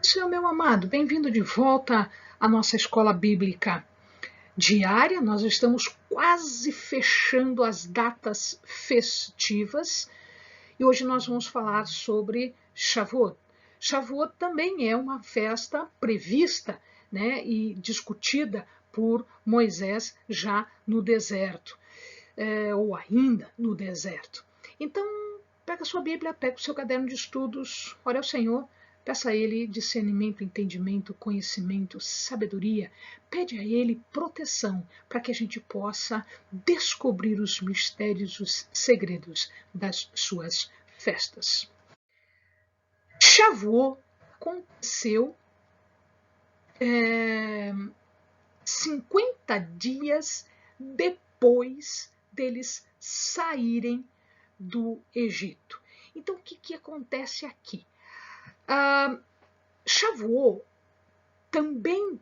Seu meu amado, bem-vindo de volta à nossa escola bíblica diária. Nós estamos quase fechando as datas festivas e hoje nós vamos falar sobre Shavuot. Shavuot também é uma festa prevista, né, e discutida por Moisés já no deserto, ou ainda no deserto. Então, pega a sua Bíblia, pega o seu caderno de estudos, ore ao Senhor. Peça a Ele discernimento, entendimento, conhecimento, sabedoria. Pede a Ele proteção para que a gente possa descobrir os mistérios, os segredos das suas festas. Shavuot aconteceu 50 dias depois deles saírem do Egito. Então, o que acontece aqui? Shavuot também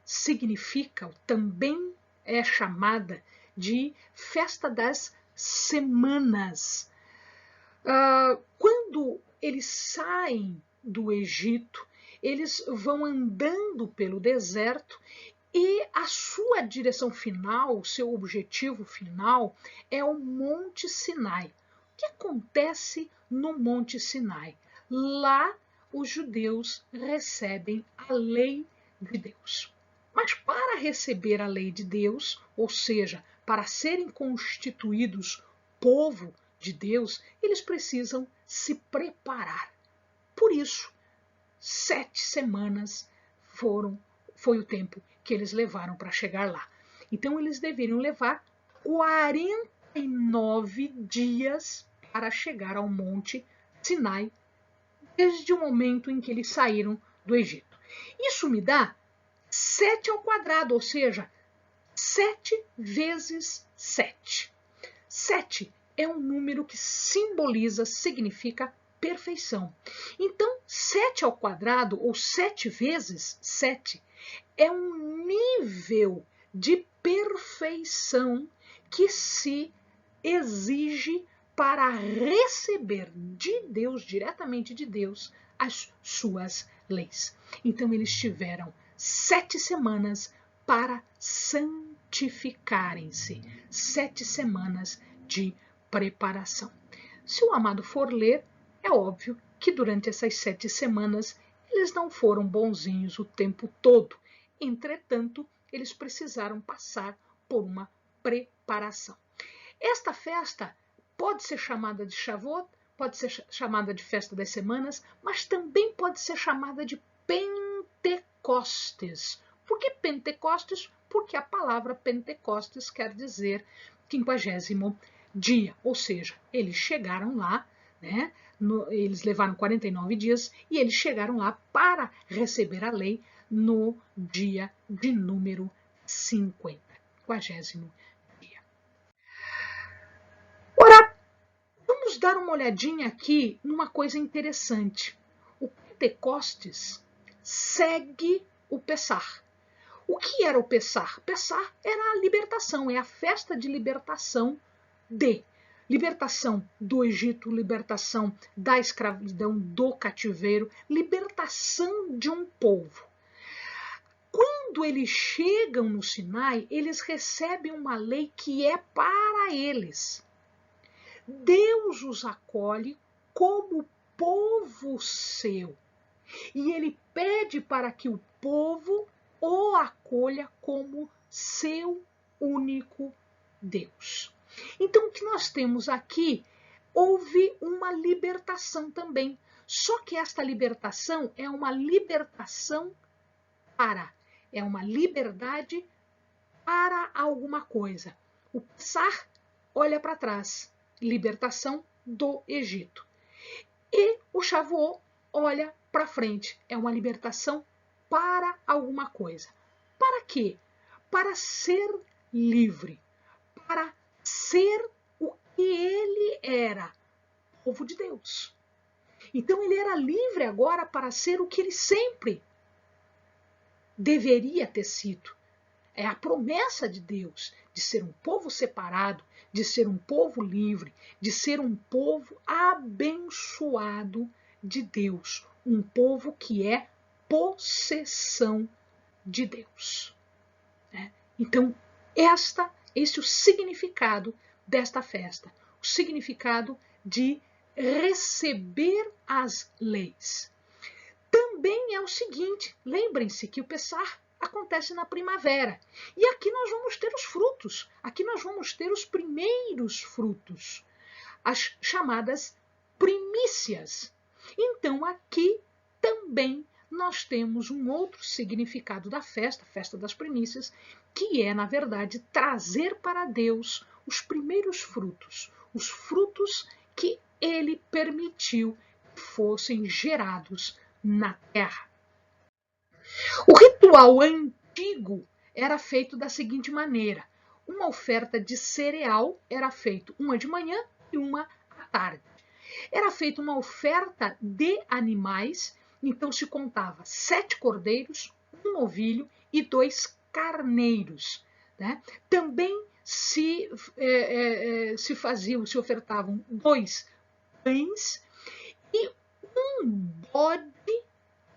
significa, também é chamada de festa das semanas. Quando eles saem do Egito, eles vão andando pelo deserto e a sua direção final, o seu objetivo final é o Monte Sinai. O que acontece no Monte Sinai? Lá os judeus recebem a lei de Deus. Mas para receber a lei de Deus, ou seja, para serem constituídos povo de Deus, eles precisam se preparar. Por isso, 7 semanas foi o tempo que eles levaram para chegar lá. Então, eles deveriam levar 49 dias para chegar ao Monte Sinai, desde o momento em que eles saíram do Egito. Isso me dá 7 ao quadrado, ou seja, 7 vezes 7. 7 é um número que simboliza, significa perfeição. Então, 7 ao quadrado, ou 7 vezes 7, é um nível de perfeição que se exige para receber de Deus, diretamente de Deus, as suas leis. Então, eles tiveram 7 semanas para santificarem-se, 7 semanas de preparação. Se o amado for ler, é óbvio que durante essas 7 semanas eles não foram bonzinhos o tempo todo. Entretanto, eles precisaram passar por uma preparação. Esta festa pode ser chamada de Shavuot, pode ser chamada de Festa das Semanas, mas também pode ser chamada de Pentecostes. Por que Pentecostes? Porque a palavra Pentecostes quer dizer 50º dia, ou seja, eles chegaram lá, né? Eles levaram 49 dias e eles chegaram lá para receber a lei no dia de número 50, 50º dia. Ora, vamos dar uma olhadinha aqui numa coisa interessante. O Pentecostes segue o Pessah. O que era o Pessah? Pessah era a libertação, é a festa de libertação libertação do Egito, libertação da escravidão, do cativeiro, libertação de um povo. Quando eles chegam no Sinai, eles recebem uma lei que é para eles. Deus os acolhe como povo seu. E ele pede para que o povo o acolha como seu único Deus. Então, o que nós temos aqui, houve uma libertação também. Só que esta libertação é uma libertação é uma liberdade para alguma coisa. O Pessah olha para trás, libertação do Egito. E o Shavuot olha para frente, é uma libertação para alguma coisa. Para quê? Para ser livre, para ser o que ele era, povo de Deus. Então ele era livre agora para ser o que ele sempre deveria ter sido. É a promessa de Deus de ser um povo separado, de ser um povo livre, de ser um povo abençoado de Deus, um povo que é possessão de Deus. Então, esse é o significado desta festa, o significado de receber as leis. Também é o seguinte, lembrem-se que o Pessah acontece na primavera. E aqui nós vamos ter os frutos, aqui nós vamos ter os primeiros frutos, as chamadas primícias. Então aqui também nós temos um outro significado da festa, a festa das primícias, que é, na verdade, trazer para Deus os primeiros frutos, os frutos que ele permitiu que fossem gerados na terra. O ritual antigo era feito da seguinte maneira: uma oferta de cereal era feita uma de manhã e uma à tarde. Era feita uma oferta de animais, então se contava 7 cordeiros, 1 novilho e 2 carneiros. Né? Também se ofertavam 2 pães e um bode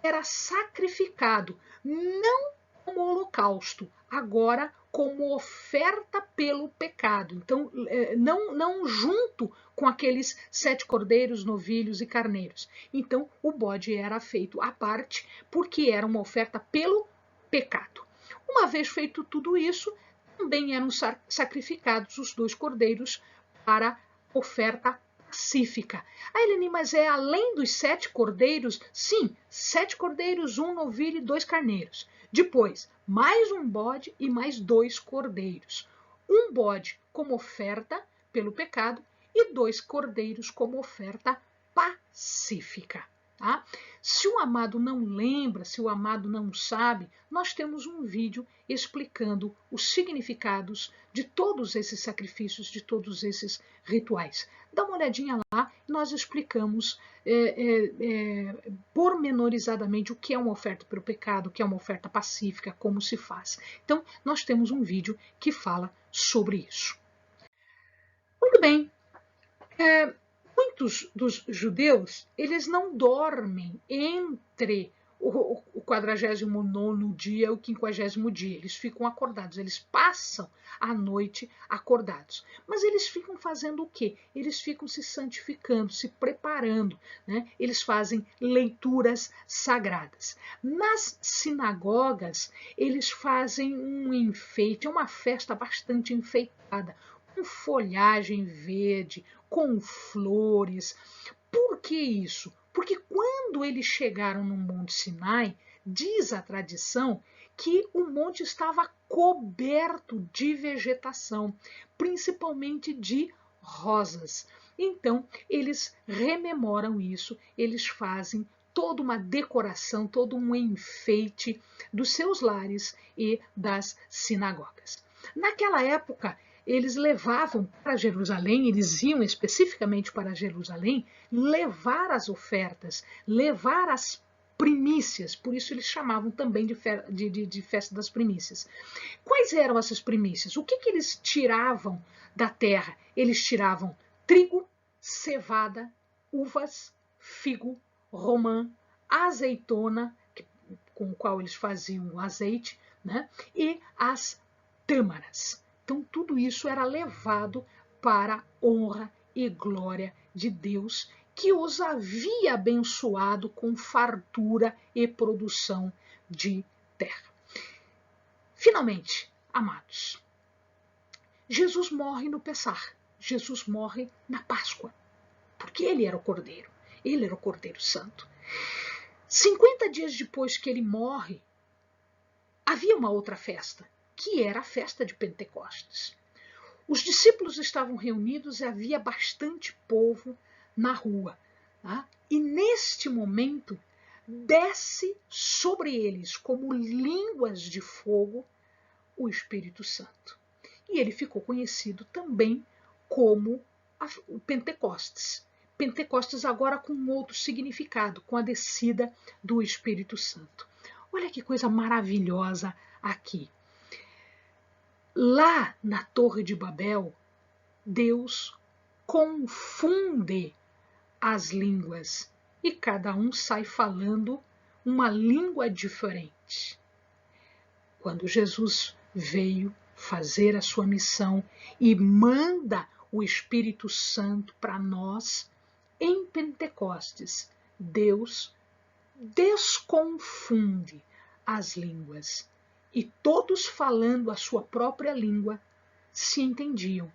era sacrificado, não como holocausto, agora como oferta pelo pecado. Então, não junto com aqueles 7 cordeiros, novilhos e carneiros. Então, o bode era feito à parte, porque era uma oferta pelo pecado. Uma vez feito tudo isso, também eram sacrificados os 2 cordeiros para oferta pacífica. Helene, mas é além dos 7 cordeiros? Sim, 7 cordeiros, 1 novilho e 2 carneiros. Depois, mais um bode e mais 2 cordeiros. Um bode como oferta pelo pecado e 2 cordeiros como oferta pacífica. Tá? Se o amado não lembra, se o amado não sabe, nós temos um vídeo explicando os significados de todos esses sacrifícios, de todos esses rituais. Dá uma olhadinha lá, nós explicamos pormenorizadamente o que é uma oferta pelo pecado, o que é uma oferta pacífica, como se faz. Então, nós temos um vídeo que fala sobre isso. Muito bem. Muitos dos judeus, eles não dormem entre o 49º dia e o 50º dia. Eles ficam acordados, eles passam a noite acordados. Mas eles ficam fazendo o quê? Eles ficam se santificando, se preparando. Né? Eles fazem leituras sagradas. Nas sinagogas, eles fazem um enfeite, é uma festa bastante enfeitada, com folhagem verde, com flores. Por que isso? Porque quando eles chegaram no Monte Sinai, diz a tradição que o monte estava coberto de vegetação, principalmente de rosas. Então, eles rememoram isso, eles fazem toda uma decoração, todo um enfeite dos seus lares e das sinagogas. Naquela época, eles levavam para Jerusalém, eles iam especificamente para Jerusalém, levar as ofertas, levar as primícias, por isso eles chamavam também de festa das primícias. Quais eram essas primícias? O que eles tiravam da terra? Eles tiravam trigo, cevada, uvas, figo, romã, azeitona, com o qual eles faziam o azeite, né? E as tâmaras. Então, tudo isso era levado para a honra e glória de Deus, que os havia abençoado com fartura e produção de terra. Finalmente, amados, Jesus morre no Pessah, Jesus morre na Páscoa, porque ele era o Cordeiro, ele era o Cordeiro Santo. 50 dias depois que ele morre, havia uma outra festa, que era a festa de Pentecostes. Os discípulos estavam reunidos e havia bastante povo na rua. Tá? E neste momento, desce sobre eles, como línguas de fogo, o Espírito Santo. E ele ficou conhecido também como o Pentecostes. Pentecostes agora com um outro significado, com a descida do Espírito Santo. Olha que coisa maravilhosa aqui. Lá na Torre de Babel, Deus confunde as línguas e cada um sai falando uma língua diferente. Quando Jesus veio fazer a sua missão e manda o Espírito Santo para nós, em Pentecostes, Deus desconfunde as línguas e todos falando a sua própria língua se entendiam,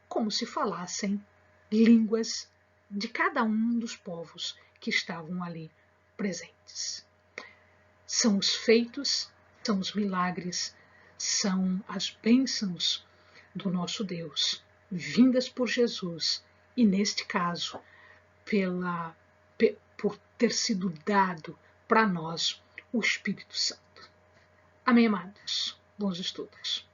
como se falassem línguas de cada um dos povos que estavam ali presentes. São os feitos, são os milagres, são as bênçãos do nosso Deus, vindas por Jesus e, neste caso, por ter sido dado para nós o Espírito Santo. Amém, amados? Bons estudos.